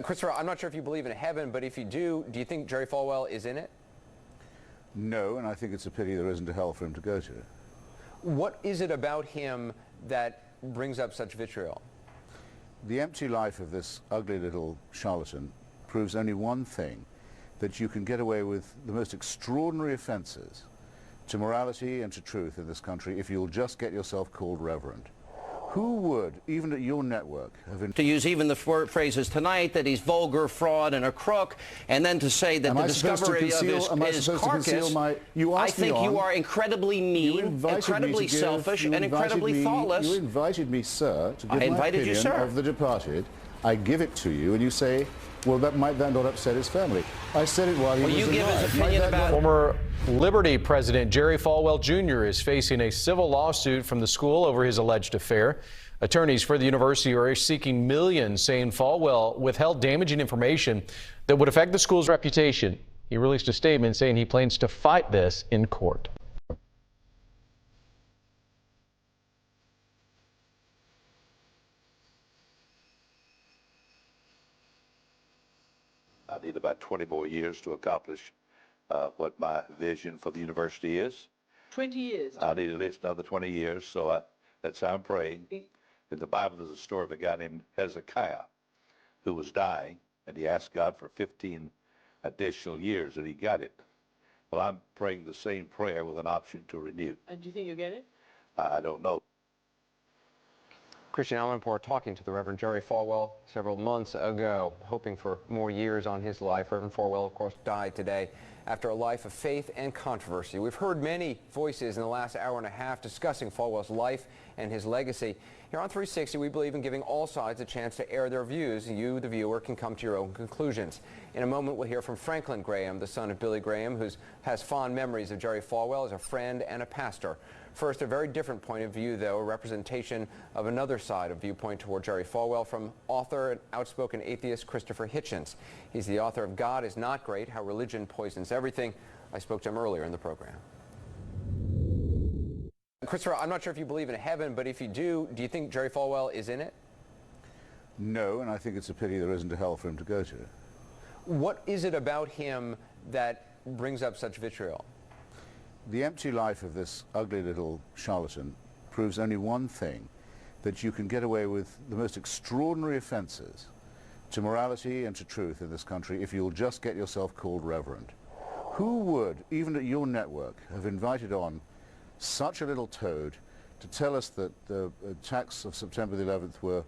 Christopher, I'm not sure if you believe in heaven, but if you do you think Jerry Falwell is in it? No, and I think it's a pity there isn't a hell for him to go to. What is it about him that brings up such vitriol? The empty life of this ugly little charlatan proves only one thing, that you can get away with the most extraordinary offenses to morality and to truth in this country if you'll just get yourself called reverend. Who would, even at your network, have... To use even the phrases tonight that he's vulgar, fraud, and a crook, and then to say that the discovery of his carcass, I think you are incredibly mean, incredibly selfish, and incredibly thoughtless. You invited me, sir, to give my opinion of the departed. I give it to you, and you say, well, that might not upset his family. I said it while he was alive. Will you give his opinion about... Former Liberty President Jerry Falwell Jr. is facing a civil lawsuit from the school over his alleged affair. Attorneys for the university are seeking millions, saying Falwell withheld damaging information that would affect the school's reputation. He released a statement saying he plans to fight this in court. I need about 20 more years to accomplish what my vision for the university is. 20 years? I need at least another 20 years, so that's how I'm praying. In the Bible, there's a story of a guy named Hezekiah who was dying, and he asked God for 15 additional years, and he got it. Well, I'm praying the same prayer with an option to renew. And do you think you'll get it? I don't know. Christian Amanpour talking to the Reverend Jerry Falwell several months ago, hoping for more years on his life. Reverend Falwell, of course, died today after a life of faith and controversy. We've heard many voices in the last hour and a half discussing Falwell's life and his legacy. Here on 360, we believe in giving all sides a chance to air their views, and you, the viewer, can come to your own conclusions. In a moment, we'll hear from Franklin Graham, the son of Billy Graham, who has fond memories of Jerry Falwell as a friend and a pastor. First, a very different point of view, though, a representation of another side of viewpoint toward Jerry Falwell from author and outspoken atheist Christopher Hitchens. He's the author of God is Not Great, How Religion Poisons Everything. I spoke to him earlier in the program. Christopher, I'm not sure if you believe in heaven, but if you do you think Jerry Falwell is in it? No, and I think it's a pity there isn't a hell for him to go to. What is it about him that brings up such vitriol? The empty life of this ugly little charlatan proves only one thing, that you can get away with the most extraordinary offenses to morality and to truth in this country if you'll just get yourself called reverend. Who would, even at your network, have invited on such a little toad to tell us that the attacks of September the 11th were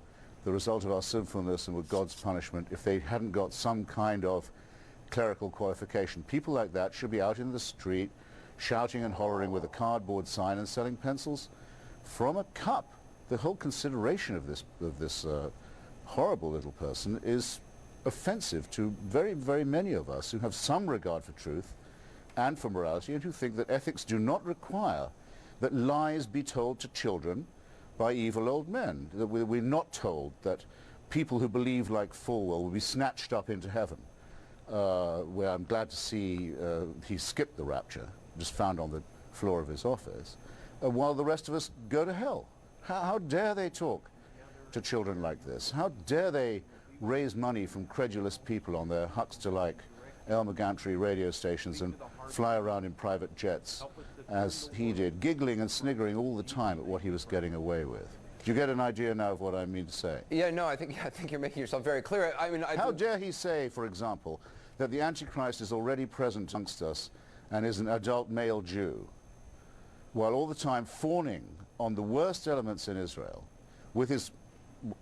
the result of our sinfulness and were God's punishment if they hadn't got some kind of clerical qualification? People like that should be out in the street shouting and hollering with a cardboard sign and selling pencils from a cup. The whole consideration of this horrible little person is offensive to very, very many of us who have some regard for truth and for morality, and who think that ethics do not require that lies be told to children by evil old men. That we're not told that people who believe like Falwell will be snatched up into heaven, where I'm glad to see he skipped the rapture, just found on the floor of his office, while the rest of us go to hell. How dare they talk to children like this? How dare they raise money from credulous people on their Huckster-like Elmer Gantry radio stations and fly around in private jets as he did, giggling and sniggering all the time at what he was getting away with. Do you get an idea now of what I mean to say? Yeah, no, I think you're making yourself very clear. I mean, how dare he say, for example, that the Antichrist is already present amongst us and is an adult male Jew, while all the time fawning on the worst elements in Israel, with his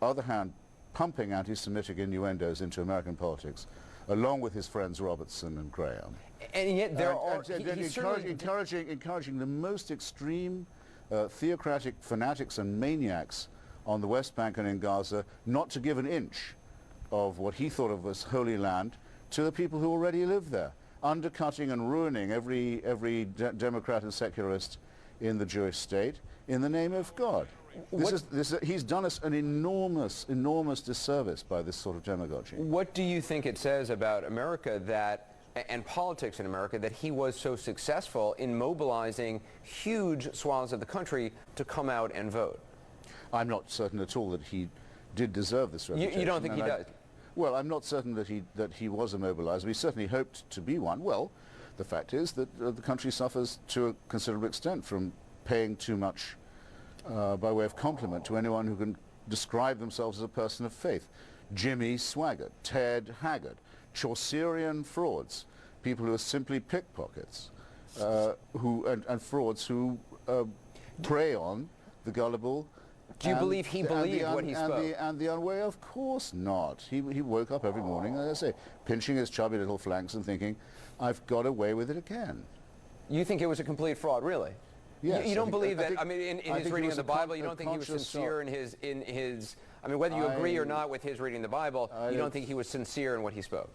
other hand pumping anti-Semitic innuendos into American politics, along with his friends Robertson and Graham. And yet there are... encouraging the most extreme theocratic fanatics and maniacs on the West Bank and in Gaza not to give an inch of what he thought of as Holy Land to the people who already live there, undercutting and ruining every Democrat and secularist in the Jewish state in the name of God. He's done us an enormous disservice by this sort of demagogy. What do you think it says about America and politics in America that he was so successful in mobilizing huge swaths of the country to come out and vote? I'm not certain at all that he did deserve this reputation. You don't think he does? Well, I'm not certain that he was a mobilizer. We certainly hoped to be one. Well, the fact is that the country suffers to a considerable extent from paying too much by way of compliment to anyone who can describe themselves as a person of faith. Jimmy Swaggart, Ted Haggard, Chaucerian frauds, people who are simply pickpockets, and frauds who prey on the gullible. Do you believe he believed what he spoke? And the unwary? Of course not. He woke up every morning, as I say, pinching his chubby little flanks and thinking, I've got away with it again. You think it was a complete fraud, really? Yes. You don't believe that, I mean, in his reading of the Bible, you don't think he was sincere in his, I mean, whether you agree or not with his reading the Bible, you don't think he was sincere in what he spoke?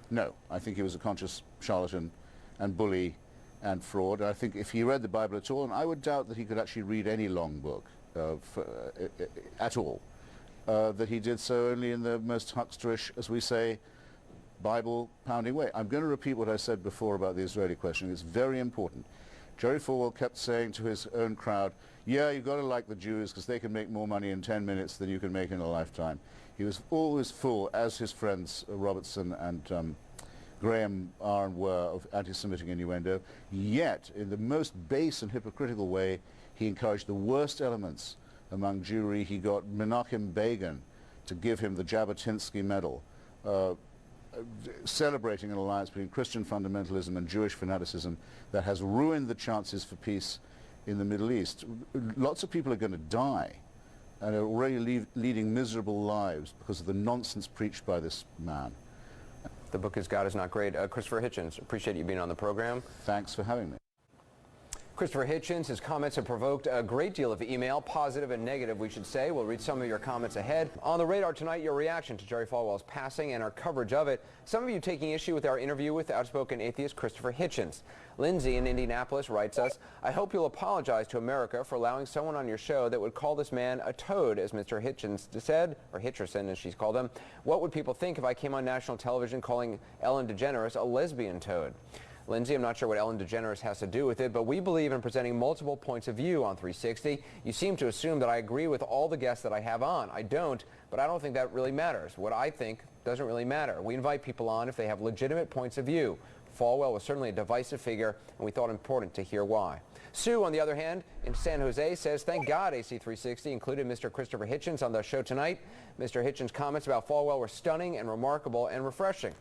No. I think he was a conscious charlatan and bully and fraud. I think if he read the Bible at all, and I would doubt that he could actually read any long book at all, that he did so only in the most hucksterish, as we say, Bible-pounding way. I'm going to repeat what I said before about the Israeli question. It's very important. Jerry Falwell kept saying to his own crowd, yeah, you've got to like the Jews because they can make more money in 10 minutes than you can make in a lifetime. He was always full, as his friends Robertson and Graham are and were, of anti-Semitic innuendo, yet in the most base and hypocritical way, he encouraged the worst elements among Jewry. He got Menachem Begin to give him the Jabotinsky Medal, celebrating an alliance between Christian fundamentalism and Jewish fanaticism that has ruined the chances for peace in the Middle East. Lots of people are going to die and are already leading miserable lives because of the nonsense preached by this man. The book is God is Not Great. Christopher Hitchens, appreciate you being on the program. Thanks for having me. Christopher Hitchens, his comments have provoked a great deal of email, positive and negative, we should say. We'll read some of your comments ahead. On the radar tonight, your reaction to Jerry Falwell's passing and our coverage of it. Some of you taking issue with our interview with outspoken atheist Christopher Hitchens. Lindsay in Indianapolis writes us, I hope you'll apologize to America for allowing someone on your show that would call this man a toad, as Mr. Hitchens said, or Hitcherson as she's called him. What would people think if I came on national television calling Ellen DeGeneres a lesbian toad? Lindsay, I'm not sure what Ellen DeGeneres has to do with it, but we believe in presenting multiple points of view on 360. You seem to assume that I agree with all the guests that I have on. I don't, but I don't think that really matters. What I think doesn't really matter. We invite people on if they have legitimate points of view. Falwell was certainly a divisive figure, and we thought it important to hear why. Sue, on the other hand, in San Jose, says, thank God AC360 included Mr. Christopher Hitchens on the show tonight. Mr. Hitchens' comments about Falwell were stunning and remarkable and refreshing.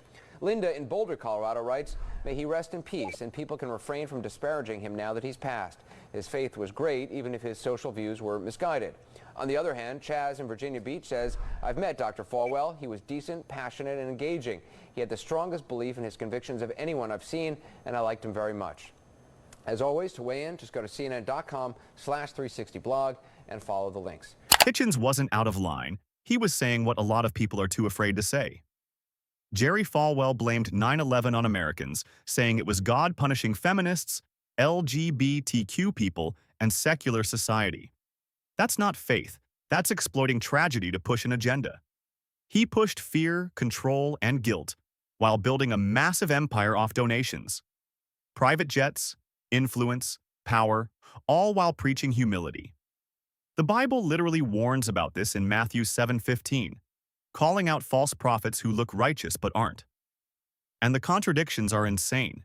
Linda in Boulder, Colorado writes, may he rest in peace and people can refrain from disparaging him now that he's passed. His faith was great, even if his social views were misguided. On the other hand, Chaz in Virginia Beach says, I've met Dr. Falwell. He was decent, passionate, and engaging. He had the strongest belief in his convictions of anyone I've seen, and I liked him very much. As always, to weigh in, just go to CNN.com/360blog and follow the links. Hitchens wasn't out of line. He was saying what a lot of people are too afraid to say. Jerry Falwell blamed 9/11 on Americans, saying it was God punishing feminists, LGBTQ people, and secular society. That's not faith. That's exploiting tragedy to push an agenda. He pushed fear, control, and guilt while building a massive empire off donations. Private jets, influence, power, all while preaching humility. The Bible literally warns about this in Matthew 7:15. Calling out false prophets who look righteous but aren't. And the contradictions are insane.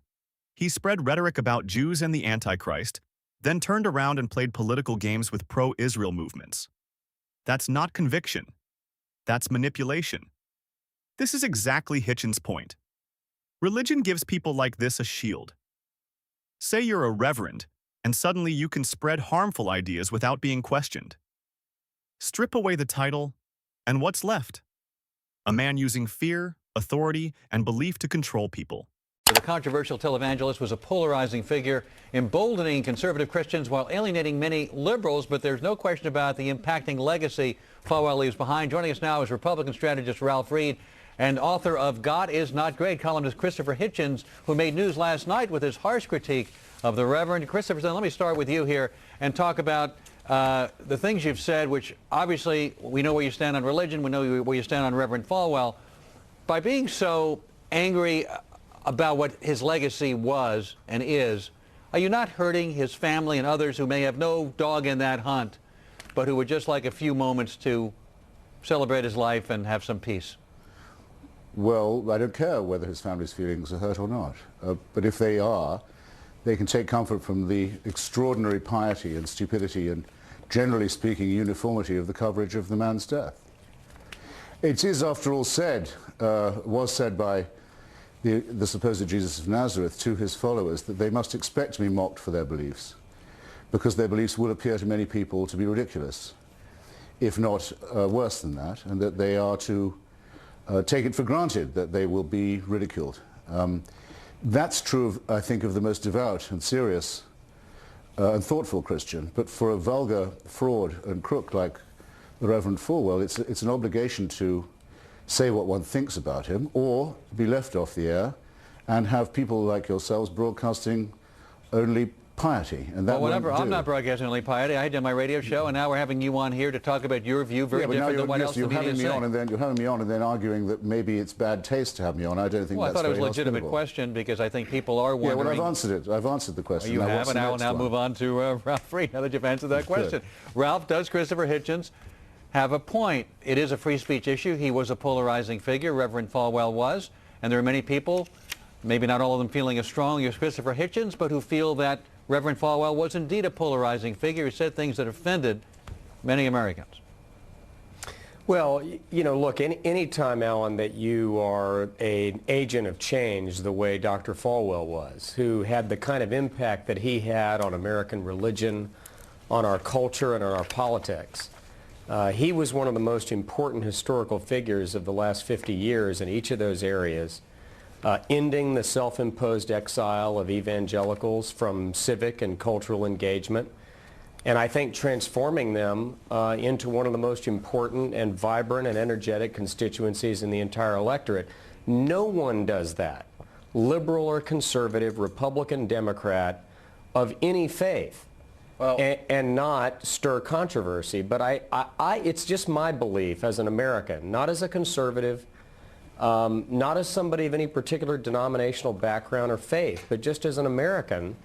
He spread rhetoric about Jews and the Antichrist, then turned around and played political games with pro-Israel movements. That's not conviction. That's manipulation. This is exactly Hitchens' point. Religion gives people like this a shield. Say you're a reverend, and suddenly you can spread harmful ideas without being questioned. Strip away the title, and what's left? A man using fear, authority, and belief to control people. The controversial televangelist was a polarizing figure, emboldening conservative Christians while alienating many liberals, but there's no question about the impacting legacy Falwell leaves behind. Joining us now is Republican strategist Ralph Reed and author of God is Not Great, columnist Christopher Hitchens, who made news last night with his harsh critique of the Reverend. Christopher, let me start with you here and talk about the things you've said, which obviously we know where you stand on religion, we know where you stand on Reverend Falwell. By being so angry about what his legacy was and is, are you not hurting his family and others who may have no dog in that hunt, but who would just like a few moments to celebrate his life and have some peace? well, I don't care whether his family's feelings are hurt or not. But if they are, they can take comfort from the extraordinary piety and stupidity and, generally speaking, uniformity of the coverage of the man's death. It is, after all, was said by the supposed Jesus of Nazareth to his followers that they must expect to be mocked for their beliefs, because their beliefs will appear to many people to be ridiculous, if not worse than that, and that they are to take it for granted that they will be ridiculed. That's true, I think, of the most devout and serious and thoughtful Christian, but for a vulgar fraud and crook like the Reverend Falwell, it's an obligation to say what one thinks about him, or be left off the air and have people like yourselves broadcasting only piety. And that well, whatever. I'm not broadcasting only piety. I did my radio show, and now we're having you on here to talk about your view, very different than what else the media is saying. You're having me on and then arguing that maybe it's bad taste to have me on. I don't think that's very hospitable. Well, I thought it was a legitimate question, because I think people are wondering. Yeah, well, I've answered it. I've answered the question. You have, and I will now move on to Ralph Reed, now that you've answered that question. Ralph, does Christopher Hitchens have a point? It is a free speech issue. He was a polarizing figure, Reverend Falwell was, and there are many people, maybe not all of them feeling as strongly as Christopher Hitchens, but who feel that Reverend Falwell was indeed a polarizing figure. He said things that offended many Americans. Well, you know, look, any time, Alan, that you are an agent of change the way Dr. Falwell was, who had the kind of impact that he had on American religion, on our culture, and on our politics, he was one of the most important historical figures of the last 50 years in each of those areas, ending the self-imposed exile of evangelicals from civic and cultural engagement, and I think transforming them into one of the most important and vibrant and energetic constituencies in the entire electorate. No one does that, liberal or conservative, Republican, Democrat, of any faith. Well, and not stir controversy. But it's just my belief as an American, not as a conservative, not as somebody of any particular denominational background or faith, but just as an American,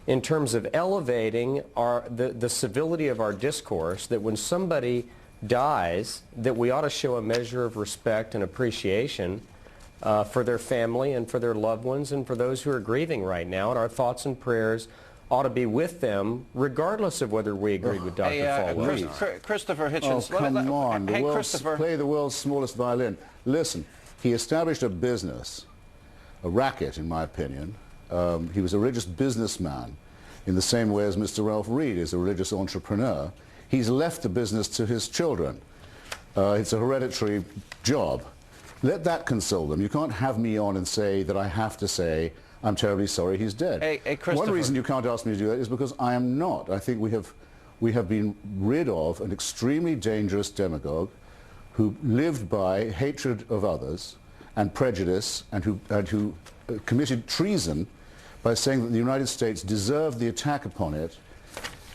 in terms of elevating the civility of our discourse, that when somebody dies, that we ought to show a measure of respect and appreciation for their family and for their loved ones and for those who are grieving right now, and our thoughts and prayers ought to be with them, regardless of whether we agreed with Dr. Falwell. Christopher Hitchens. Oh, come on. Play the world's smallest violin. Listen, he established a business, a racket, in my opinion. He was a religious businessman in the same way as Mr. Ralph Reed is a religious entrepreneur. He's left the business to his children. It's a hereditary job. Let that console them. You can't have me on and say that I have to say, I'm terribly sorry he's dead. Hey, Christopher. One reason you can't ask me to do that is because I am not. I think we have been rid of an extremely dangerous demagogue who lived by hatred of others and prejudice, and who committed treason by saying that the United States deserved the attack upon it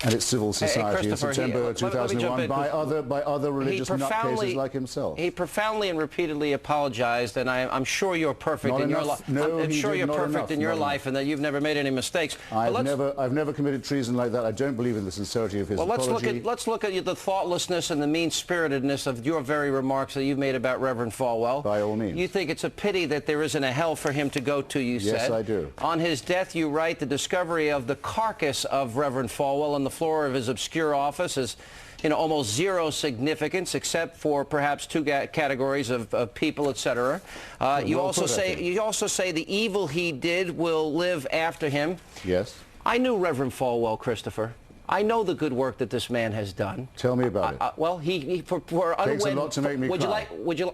and its civil society in September 2001 by other religious nutcases like himself. He profoundly and repeatedly apologized, and I'm sure you're perfect in your life. I'm sure you're perfect in your life, and that you've never made any mistakes. I've never committed treason like that. I don't believe in the sincerity of his apology. Let's look at the thoughtlessness and the mean-spiritedness of your very remarks that you've made about Reverend Falwell. By all means. You think it's a pity that there isn't a hell for him to go to, you said. Yes, I do. On his death, you write, the discovery of the carcass of Reverend Falwell on the floor of his obscure office is, almost zero significance, except for perhaps two categories of people, etc. You also say the evil he did will live after him. Yes. I knew Reverend Falwell, Christopher. I know the good work that this man has done. Tell me about it. Well, for takes a lot to make me cry.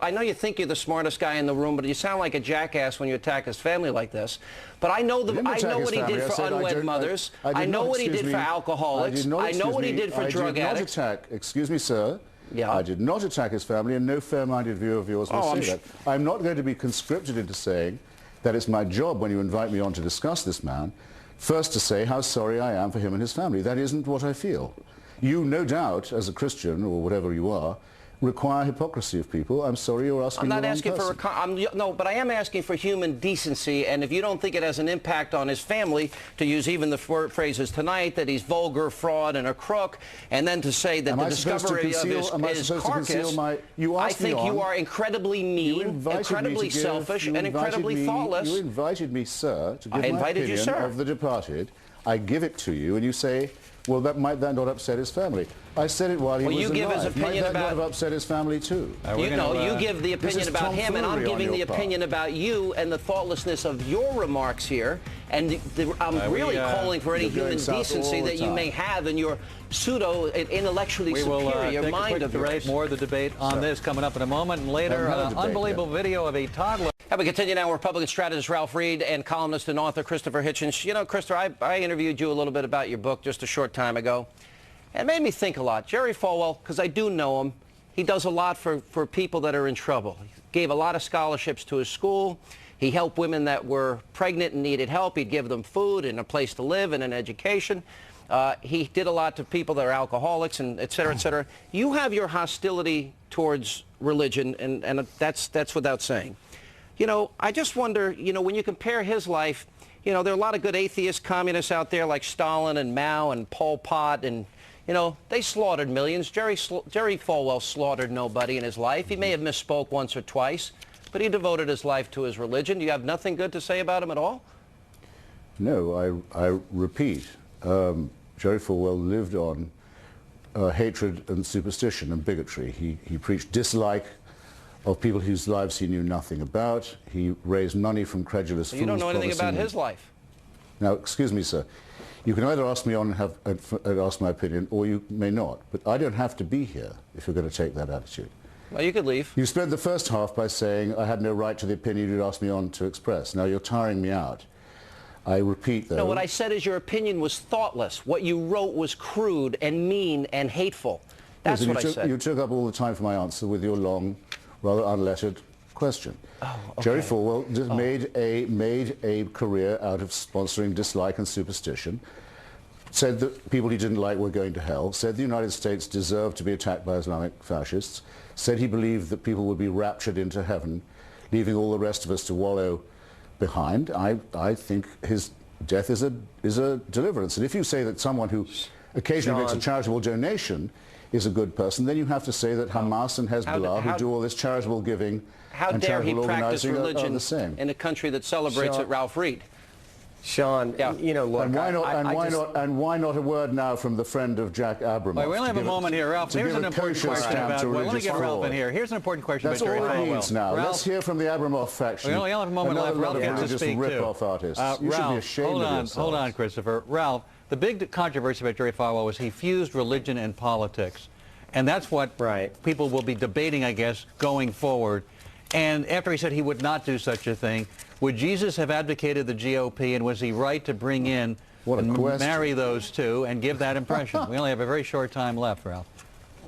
I know you think you're the smartest guy in the room, but you sound like a jackass when you attack his family like this. But I know what he did for unwed mothers. I know what he did for alcoholics. I know what he did for drug addicts. Excuse me, sir. Yeah. I did not attack his family, and no fair-minded view of yours will say that. I'm not going to be conscripted into saying that it's my job, when you invite me on to discuss this man, first to say how sorry I am for him and his family. That isn't what I feel. You, no doubt, as a Christian, or whatever you are, require hypocrisy of people. I'm sorry, you're asking the wrong person. I'm not asking for no, but I am asking for human decency, and if you don't think it has an impact on his family, to use even the phrases tonight, that he's vulgar, fraud, and a crook, and then to say that the discovery of his carcass, I think you are incredibly mean, incredibly selfish, and incredibly thoughtless. You invited me, sir, to give my opinion of the departed. I give it to you, and you say, well, might that not upset his family? I said it while he was alive. Give his opinion might that not have upset his family too? You give the opinion about him, and I'm giving the opinion about you and the thoughtlessness of your remarks here. And I'm really calling for any human decency that you may have in your pseudo-intellectually superior mind of yours. More of the debate on this coming up in a moment, and later, unbelievable video of a toddler. And we continue now. Republican strategist Ralph Reed and columnist and author Christopher Hitchens. You know, Christopher, I interviewed you a little bit about your book just a short time ago. And it made me think a lot. Jerry Falwell, because I do know him, he does a lot for people that are in trouble. He gave a lot of scholarships to his school. He helped women that were pregnant and needed help. He'd give them food and a place to live and an education. He did a lot to people that are alcoholics and et cetera, et cetera. You have your hostility towards religion, and that's without saying. You know, I just wonder, you know, when you compare his life, you know, there are a lot of good atheist communists out there like Stalin and Mao and Pol Pot, and, you know, they slaughtered millions. Jerry Falwell slaughtered nobody in his life. He may have misspoke once or twice, but he devoted his life to his religion. Do you have nothing good to say about him at all? No, I repeat, Jerry Falwell lived on hatred and superstition and bigotry. He preached dislike of people whose lives he knew nothing about. He raised money from credulous fools. You don't know anything about his life. Now, excuse me, sir. You can either ask me on and ask my opinion, or you may not. But I don't have to be here if you're going to take that attitude. Well, you could leave. You spent the first half by saying I had no right to the opinion you'd asked me on to express. Now you're tiring me out. I repeat, though. No, what I said is your opinion was thoughtless. What you wrote was crude and mean and hateful. That's what I said. You took up all the time for my answer with your long, rather unlettered question. Oh, okay. Jerry Falwell just made a career out of sponsoring dislike and superstition, said that people he didn't like were going to hell, said the United States deserved to be attacked by Islamic fascists, said he believed that people would be raptured into heaven, leaving all the rest of us to wallow behind. I think his death is a deliverance. And if you say that someone who occasionally makes a charitable donation is a good person, then you have to say that Hamas and Hezbollah, who do all this charitable giving and charitable organizing, are the same. In a country that celebrates it, Ralph Reed. Sean, you know, look, and why not a word now from the friend of Jack Abramoff? Well, we only have a moment here, Ralph. Here's an important question about. Well, let me get Ralph in here. Here's an important question about Jerry Falwell. That's all it needs now. Let's hear from the Abramoff faction. We only have a moment left. Ralph gets to speak too. Artists. You should be ashamed of yourselves. Hold on, Christopher. Ralph, the big controversy about Jerry Falwell was he fused religion and politics, and that's what people will be debating, I guess, going forward. And after he said he would not do such a thing, would Jesus have advocated the GOP, and was he right to bring in and marry those two and give that impression? We only have a very short time left, Ralph.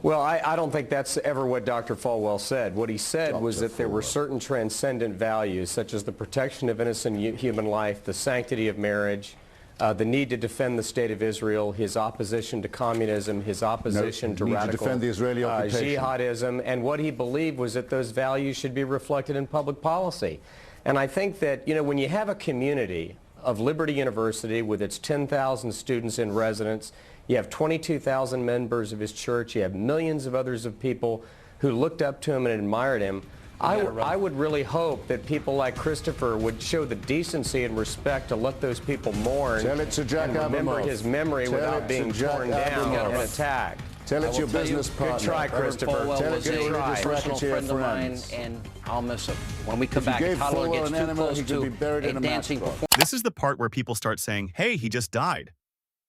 Well, I don't think that's ever what Dr. Falwell said. What he said was that there were certain transcendent values, such as the protection of innocent human life, the sanctity of marriage, the need to defend the state of Israel, his opposition to communism, his opposition to radical defend the Israeli occupation. jihadism, and what he believed was that those values should be reflected in public policy. And I think that, you know, when you have a community of Liberty University with its 10,000 students in residence, you have 22,000 members of his church, you have millions of others of people who looked up to him and admired him, I would really hope that people like Christopher would show the decency and respect to let those people mourn and remember his memory without being torn down and attacked. Tell it to your business partner. Good try, Christopher. Tell it to your personal friend of mine, and I'll miss him. When we come back, a toddler gets too close to a dancing performance. This is the part where people start saying, hey, he just died.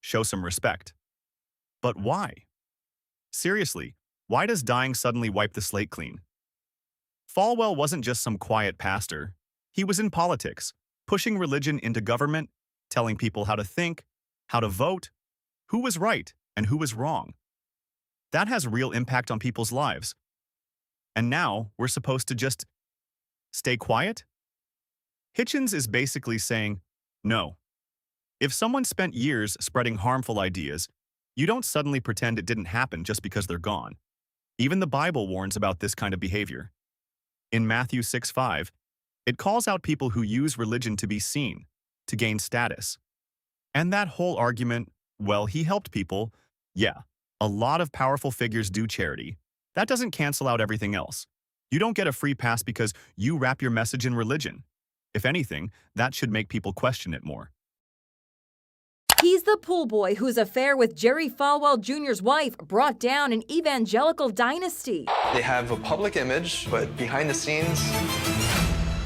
Show some respect. But why? Seriously, why does dying suddenly wipe the slate clean? Falwell wasn't just some quiet pastor. He was in politics, pushing religion into government, telling people how to think, how to vote, who was right and who was wrong. That has real impact on people's lives. And now we're supposed to just stay quiet? Hitchens is basically saying, no. If someone spent years spreading harmful ideas, you don't suddenly pretend it didn't happen just because they're gone. Even the Bible warns about this kind of behavior. In Matthew 6:5, it calls out people who use religion to be seen, to gain status. And that whole argument, well, he helped people, yeah, a lot of powerful figures do charity. That doesn't cancel out everything else. You don't get a free pass because you wrap your message in religion. If anything, that should make people question it more. He's the pool boy whose affair with Jerry Falwell Jr.'s wife brought down an evangelical dynasty. They have a public image, but behind the scenes,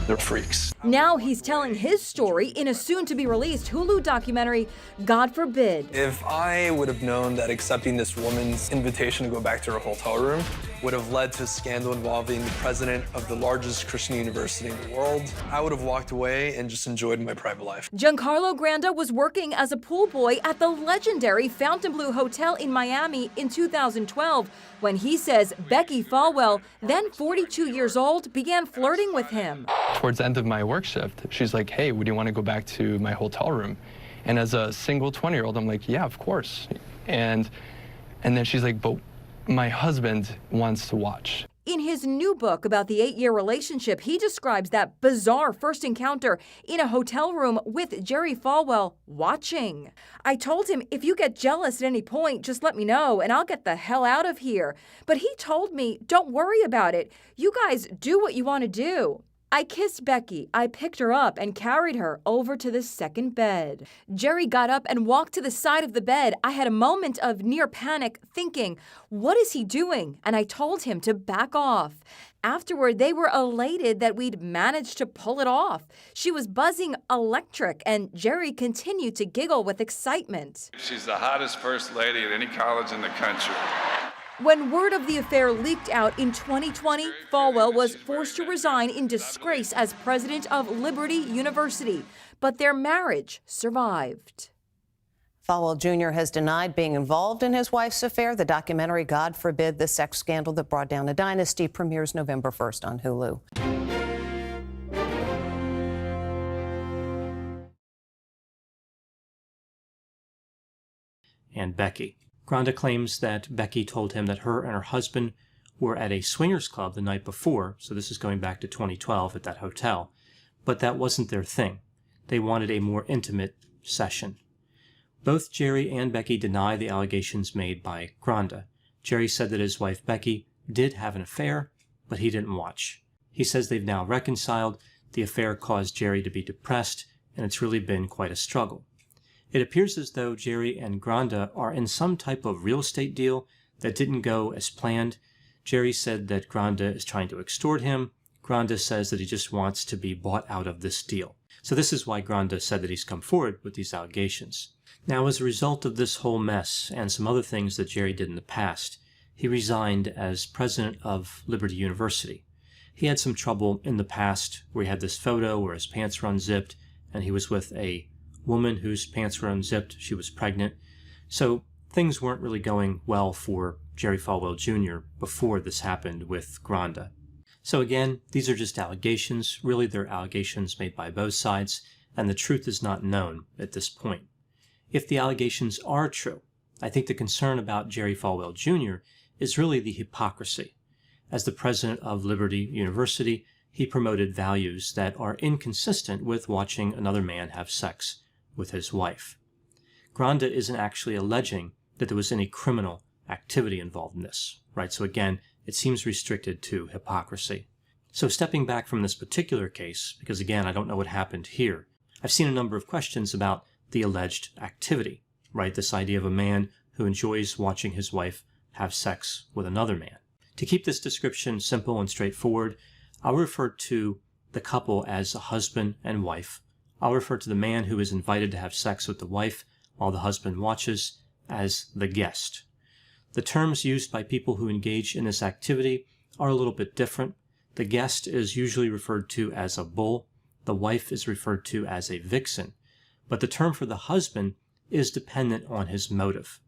they're freaks. Now he's telling his story in a soon-to-be-released Hulu documentary, God Forbid. If I would have known that accepting this woman's invitation to go back to her hotel room would have led to a scandal involving the president of the largest Christian university in the world, I would have walked away and just enjoyed my private life. Giancarlo Granda was working as a pool boy at the legendary Fontainebleau Hotel in Miami in 2012 when he says Becky Falwell, then 42 years old, began flirting with him. Towards the end of my work shift, she's like, hey, would you want to go back to my hotel room? And as a single 20-year-old, I'm like, yeah, of course. And then she's like, but my husband wants to watch. In his new book about the 8-year relationship, he describes that bizarre first encounter in a hotel room with Jerry Falwell watching. I told him, if you get jealous at any point, just let me know and I'll get the hell out of here. But he told me, don't worry about it. You guys do what you want to do. I kissed Becky, I picked her up and carried her over to the second bed. Jerry got up and walked to the side of the bed. I had a moment of near panic thinking, what is he doing? And I told him to back off. Afterward, they were elated that we'd managed to pull it off. She was buzzing electric and Jerry continued to giggle with excitement. She's the hottest first lady at any college in the country. When word of the affair leaked out in 2020, Falwell was forced to resign in disgrace as president of Liberty University, but their marriage survived. Falwell Jr. has denied being involved in his wife's affair. The documentary God Forbid, the Sex Scandal That Brought Down a Dynasty premieres November 1st on Hulu. And Becky. Granda claims that Becky told him that her and her husband were at a swingers club the night before, so this is going back to 2012 at that hotel, but that wasn't their thing. They wanted a more intimate session. Both Jerry and Becky deny the allegations made by Granda. Jerry said that his wife Becky did have an affair, but he didn't watch. He says they've now reconciled. The affair caused Jerry to be depressed, and it's really been quite a struggle. It appears as though Jerry and Granda are in some type of real estate deal that didn't go as planned. Jerry said that Granda is trying to extort him. Granda says that he just wants to be bought out of this deal. So this is why Granda said that he's come forward with these allegations. Now, as a result of this whole mess and some other things that Jerry did in the past, he resigned as president of Liberty University. He had some trouble in the past where he had this photo where his pants were unzipped and he was with a woman whose pants were unzipped. She was pregnant. So things weren't really going well for Jerry Falwell Jr. before this happened with Granda. So again, these are just allegations. Really, they're allegations made by both sides, and the truth is not known at this point. If the allegations are true, I think the concern about Jerry Falwell Jr. is really the hypocrisy. As the president of Liberty University, he promoted values that are inconsistent with watching another man have sex with his wife. Granda isn't actually alleging that there was any criminal activity involved in this, right? So again, it seems restricted to hypocrisy. So stepping back from this particular case, because again, I don't know what happened here, I've seen a number of questions about the alleged activity, right? This idea of a man who enjoys watching his wife have sex with another man. To keep this description simple and straightforward, I'll refer to the couple as a husband and wife. I'll refer to the man who is invited to have sex with the wife while the husband watches as the guest. The terms used by people who engage in this activity are a little bit different. The guest is usually referred to as a bull. The wife is referred to as a vixen. But the term for the husband is dependent on his motive.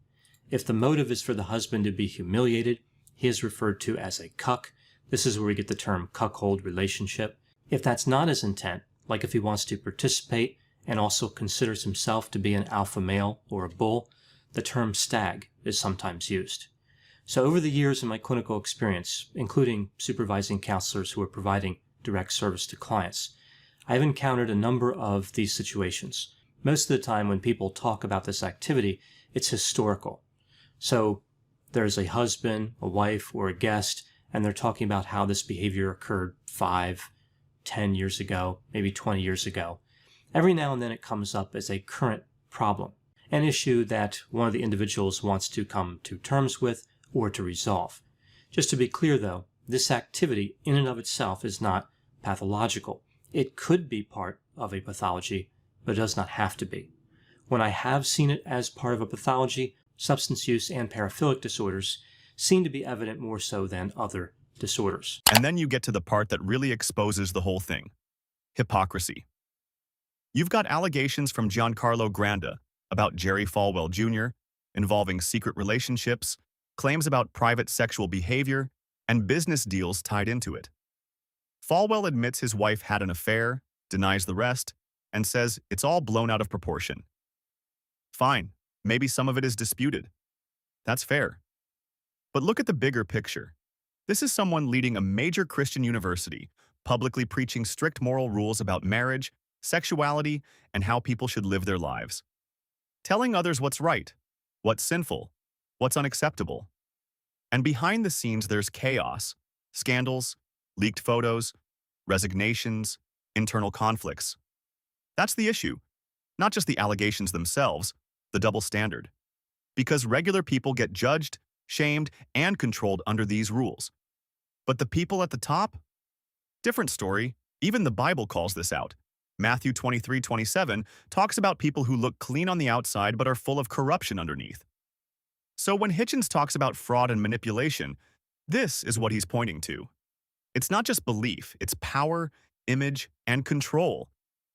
If the motive is for the husband to be humiliated, he is referred to as a cuck. This is where we get the term cuckold relationship. If that's not his intent, like if he wants to participate and also considers himself to be an alpha male or a bull, the term stag is sometimes used. So over the years in my clinical experience, including supervising counselors who are providing direct service to clients, I've encountered a number of these situations. Most of the time when people talk about this activity, it's historical. So there's a husband, a wife, or a guest, and they're talking about how this behavior occurred 5, 10 years ago, maybe 20 years ago. Every now and then it comes up as a current problem, an issue that one of the individuals wants to come to terms with or to resolve. Just to be clear though, this activity in and of itself is not pathological. It could be part of a pathology, but it does not have to be. When I have seen it as part of a pathology, substance use and paraphilic disorders seem to be evident more so than other disorders. And then you get to the part that really exposes the whole thing. Hypocrisy. You've got allegations from Giancarlo Granda about Jerry Falwell Jr. involving secret relationships, claims about private sexual behavior, and business deals tied into it. Falwell admits his wife had an affair, denies the rest, and says it's all blown out of proportion. Fine, maybe some of it is disputed. That's fair. But look at the bigger picture. This is someone leading a major Christian university, publicly preaching strict moral rules about marriage, sexuality, and how people should live their lives. Telling others what's right, what's sinful, what's unacceptable. And behind the scenes there's chaos, scandals, leaked photos, resignations, internal conflicts. That's the issue, not just the allegations themselves, the double standard. Because regular people get judged, shamed, and controlled under these rules. But the people at the top? Different story. Even the Bible calls this out. Matthew 23:27 talks about people who look clean on the outside but are full of corruption underneath. So when Hitchens talks about fraud and manipulation, this is what he's pointing to. It's not just belief, it's power, image, and control,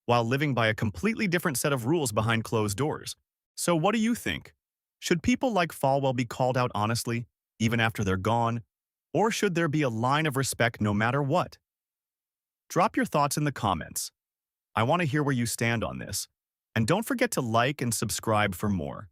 while living by a completely different set of rules behind closed doors. So what do you think? Should people like Falwell be called out honestly, even after they're gone? Or should there be a line of respect no matter what? Drop your thoughts in the comments. I want to hear where you stand on this. And don't forget to like and subscribe for more.